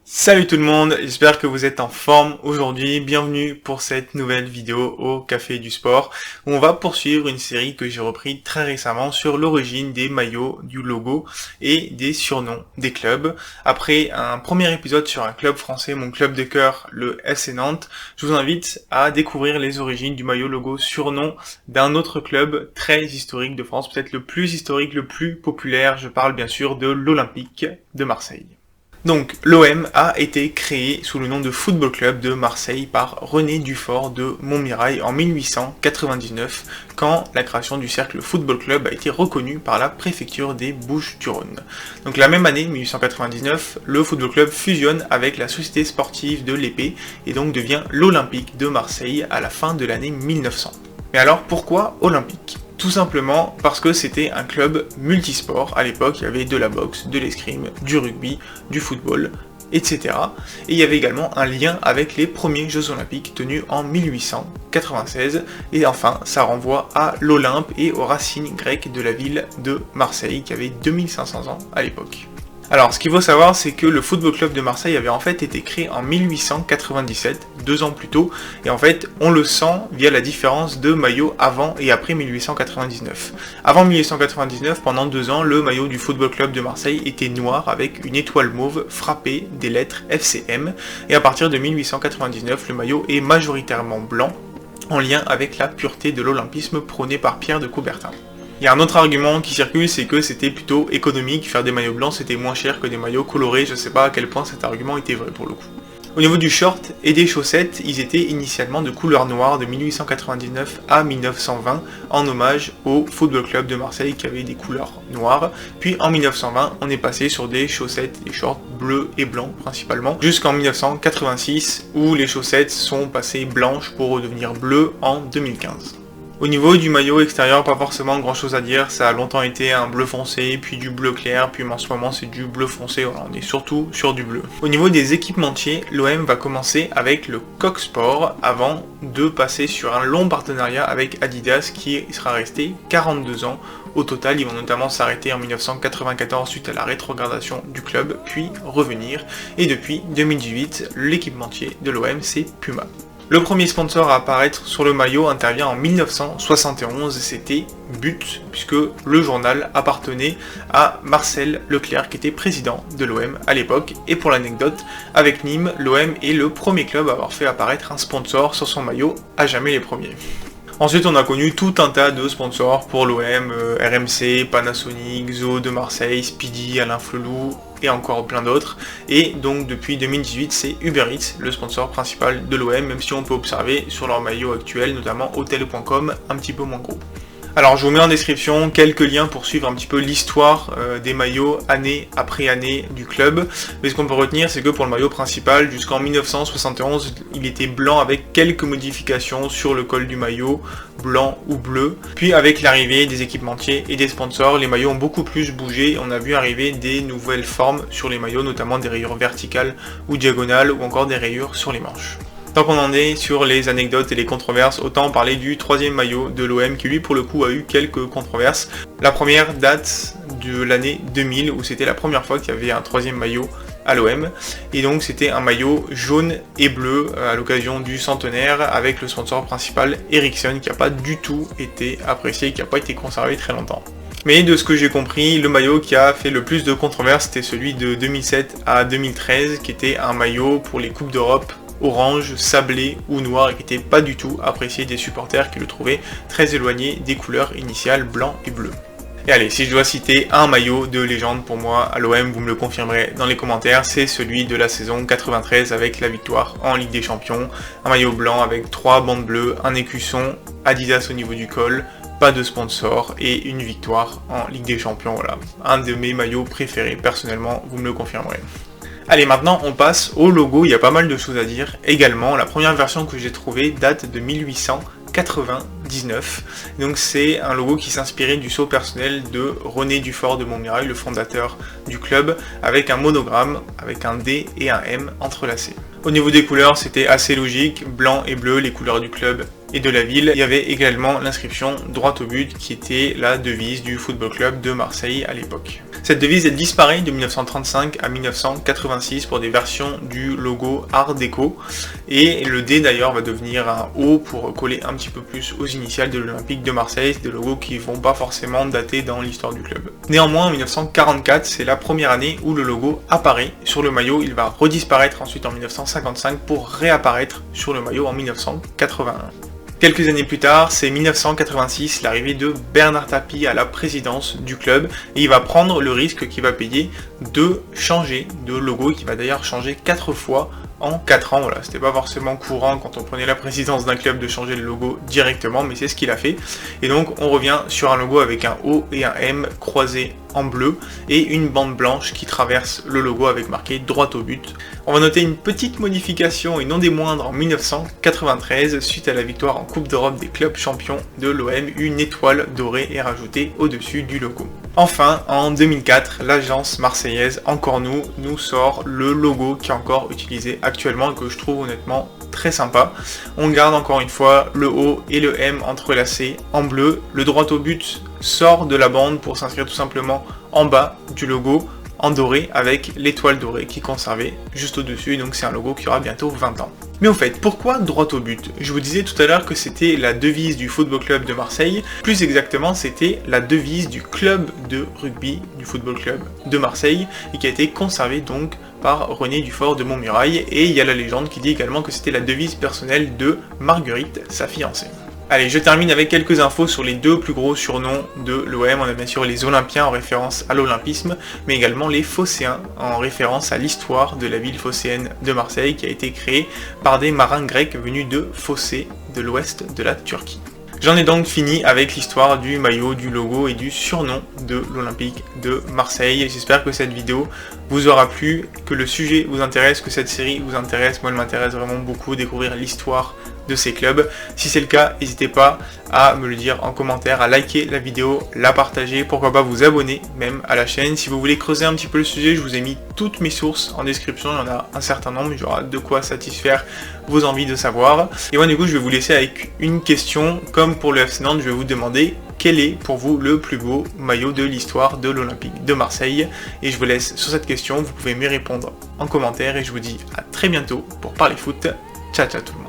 Salut tout le monde, j'espère que vous êtes en forme aujourd'hui. Bienvenue pour cette nouvelle vidéo au Café du Sport où on va poursuivre une série que j'ai repris très récemment sur l'origine des maillots, du logo et des surnoms des clubs. Après un premier épisode sur un club français, mon club de cœur, le FC Nantes, je vous invite à découvrir les origines du maillot, logo, surnom d'un autre club très historique de France, peut-être le plus historique, le plus populaire. Je parle bien sûr de l'Olympique de Marseille. Donc, l'OM a été créé sous le nom de Football Club de Marseille par René Dufort de Montmirail en 1899, quand la création du cercle Football Club a été reconnue par la préfecture des Bouches-du-Rhône. Donc la même année, 1899, le Football Club fusionne avec la Société Sportive de l'Épée et donc devient l'Olympique de Marseille à la fin de l'année 1900. Mais alors, pourquoi Olympique ? Tout simplement parce que c'était un club multisport. À l'époque, il y avait de la boxe, de l'escrime, du rugby, du football, etc. Et il y avait également un lien avec les premiers Jeux Olympiques tenus en 1896. Et enfin, ça renvoie à l'Olympe et aux racines grecques de la ville de Marseille, qui avait 2500 ans à l'époque. Alors, ce qu'il faut savoir, c'est que le Football Club de Marseille avait en fait été créé en 1897, 2 ans plus tôt, et en fait, on le sent via la différence de maillot avant et après 1899. Avant 1899, pendant 2 ans, le maillot du Football Club de Marseille était noir avec une étoile mauve frappée des lettres FCM, et à partir de 1899, le maillot est majoritairement blanc, en lien avec la pureté de l'olympisme prôné par Pierre de Coubertin. Il y a un autre argument qui circule, c'est que c'était plutôt économique, faire des maillots blancs c'était moins cher que des maillots colorés, je sais pas à quel point cet argument était vrai pour le coup. Au niveau du short et des chaussettes, ils étaient initialement de couleur noire de 1899 à 1920, en hommage au Football Club de Marseille qui avait des couleurs noires, puis en 1920 on est passé sur des chaussettes, des shorts bleus et blancs principalement, jusqu'en 1986 où les chaussettes sont passées blanches pour redevenir bleues en 2015. Au niveau du maillot extérieur, pas forcément grand chose à dire, ça a longtemps été un bleu foncé, puis du bleu clair, puis en ce moment c'est du bleu foncé, voilà, on est surtout sur du bleu. Au niveau des équipementiers, l'OM va commencer avec le Coq Sport avant de passer sur un long partenariat avec Adidas qui sera resté 42 ans. Au total, ils vont notamment s'arrêter en 1994 suite à la rétrogradation du club, puis revenir, et depuis 2018, l'équipementier de l'OM c'est Puma. Le premier sponsor à apparaître sur le maillot intervient en 1971, c'était But, puisque le journal appartenait à Marcel Leclerc, qui était président de l'OM à l'époque. Et pour l'anecdote, avec Nîmes, l'OM est le premier club à avoir fait apparaître un sponsor sur son maillot, à jamais les premiers. Ensuite, on a connu tout un tas de sponsors pour l'OM, RMC, Panasonic, Zoo de Marseille, Speedy, Alain Flelou, et encore plein d'autres. Et donc depuis 2018, c'est Uber Eats, le sponsor principal de l'OM, même si on peut observer sur leur maillot actuel, notamment Hotel.com, un petit peu moins gros. Alors je vous mets en description quelques liens pour suivre un petit peu l'histoire des maillots année après année du club. Mais ce qu'on peut retenir, c'est que pour le maillot principal, jusqu'en 1971, il était blanc avec quelques modifications sur le col du maillot, blanc ou bleu. Puis avec l'arrivée des équipementiers et des sponsors, les maillots ont beaucoup plus bougé. On a vu arriver des nouvelles formes sur les maillots, notamment des rayures verticales ou diagonales, ou encore des rayures sur les manches. Tant qu'on en est sur les anecdotes et les controverses, autant parler du troisième maillot de l'OM qui lui pour le coup a eu quelques controverses. La première date de l'année 2000 où c'était la première fois qu'il y avait un troisième maillot à l'OM, et donc c'était un maillot jaune et bleu à l'occasion du centenaire avec le sponsor principal Ericsson qui n'a pas du tout été apprécié, qui n'a pas été conservé très longtemps. Mais de ce que j'ai compris, le maillot qui a fait le plus de controverses c'était celui de 2007 à 2013 qui était un maillot pour les Coupes d'Europe orange, sablé ou noir et qui n'était pas du tout apprécié des supporters qui le trouvaient très éloigné des couleurs initiales blanc et bleu. Et allez, si je dois citer un maillot de légende pour moi à l'OM, vous me le confirmerez dans les commentaires, c'est celui de la saison 93 avec la victoire en Ligue des Champions. Un maillot blanc avec 3 bandes bleues, un écusson, Adidas au niveau du col, pas de sponsor et une victoire en Ligue des Champions. Voilà, un de mes maillots préférés personnellement, vous me le confirmerez. Allez, maintenant on passe au logo, il y a pas mal de choses à dire également. La première version que j'ai trouvée date de 1899, donc c'est un logo qui s'inspirait du sceau personnel de René Dufort de Montmirail, le fondateur du club, avec un monogramme, avec un D et un M entrelacés. Au niveau des couleurs, c'était assez logique, blanc et bleu, les couleurs du club et de la ville. Il y avait également l'inscription droit au but qui était la devise du Football Club de Marseille à l'époque. Cette devise elle disparaît de 1935 à 1986 pour des versions du logo Art déco, et le D d'ailleurs va devenir un O pour coller un petit peu plus aux initiales de l'Olympique de Marseille, des logos qui vont pas forcément dater dans l'histoire du club. Néanmoins en 1944 c'est la première année où le logo apparaît sur le maillot, il va redisparaître ensuite en 1955 pour réapparaître sur le maillot en 1981. Quelques années plus tard, c'est 1986, l'arrivée de Bernard Tapie à la présidence du club, et il va prendre le risque qu'il va payer de changer de logo, qui va d'ailleurs changer 4 fois en 4 ans. Voilà, c'était pas forcément courant quand on prenait la présidence d'un club de changer le logo directement, mais c'est ce qu'il a fait. Et donc on revient sur un logo avec un O et un M croisés en bleu et une bande blanche qui traverse le logo avec marqué droit au but. On va noter une petite modification et non des moindres en 1993, suite à la victoire en Coupe d'Europe des clubs champions de l'OM, une étoile dorée est rajoutée au-dessus du logo. Enfin, en 2004, l'agence marseillaise Encore nous sort le logo qui est encore utilisé actuellement et que je trouve honnêtement très sympa. On garde encore une fois le O et le M entrelacés en bleu. Le droit au but sort de la bande pour s'inscrire tout simplement en bas du logo en doré avec l'étoile dorée qui est conservée juste au-dessus, donc c'est un logo qui aura bientôt 20 ans. Mais au fait, pourquoi droit au but? Je vous disais tout à l'heure que c'était la devise du Football Club de Marseille, plus exactement c'était la devise du club de rugby du Football Club de Marseille, et qui a été conservée donc par René Dufort de Montmirail, et il y a la légende qui dit également que c'était la devise personnelle de Marguerite, sa fiancée. Allez, je termine avec quelques infos sur les deux plus gros surnoms de l'OM. On a bien sûr les Olympiens en référence à l'olympisme, mais également les Phocéens en référence à l'histoire de la ville phocéenne de Marseille qui a été créée par des marins grecs venus de Phocée, de l'ouest de la Turquie. J'en ai donc fini avec l'histoire du maillot, du logo et du surnom de l'Olympique de Marseille. J'espère que cette vidéo vous aura plu, que le sujet vous intéresse, que cette série vous intéresse. Moi, elle m'intéresse vraiment beaucoup, découvrir l'histoire de ces clubs. Si c'est le cas, n'hésitez pas à me le dire en commentaire, à liker la vidéo, la partager, pourquoi pas vous abonner même à la chaîne. Si vous voulez creuser un petit peu le sujet, je vous ai mis toutes mes sources en description, il y en a un certain nombre, il y aura de quoi satisfaire vos envies de savoir. Et moi du coup je vais vous laisser avec une question, comme pour le FC Nantes, je vais vous demander quel est pour vous le plus beau maillot de l'histoire de l'Olympique de Marseille. Et je vous laisse sur cette question, vous pouvez m'y répondre en commentaire et je vous dis à très bientôt pour parler foot. Ciao ciao tout le monde.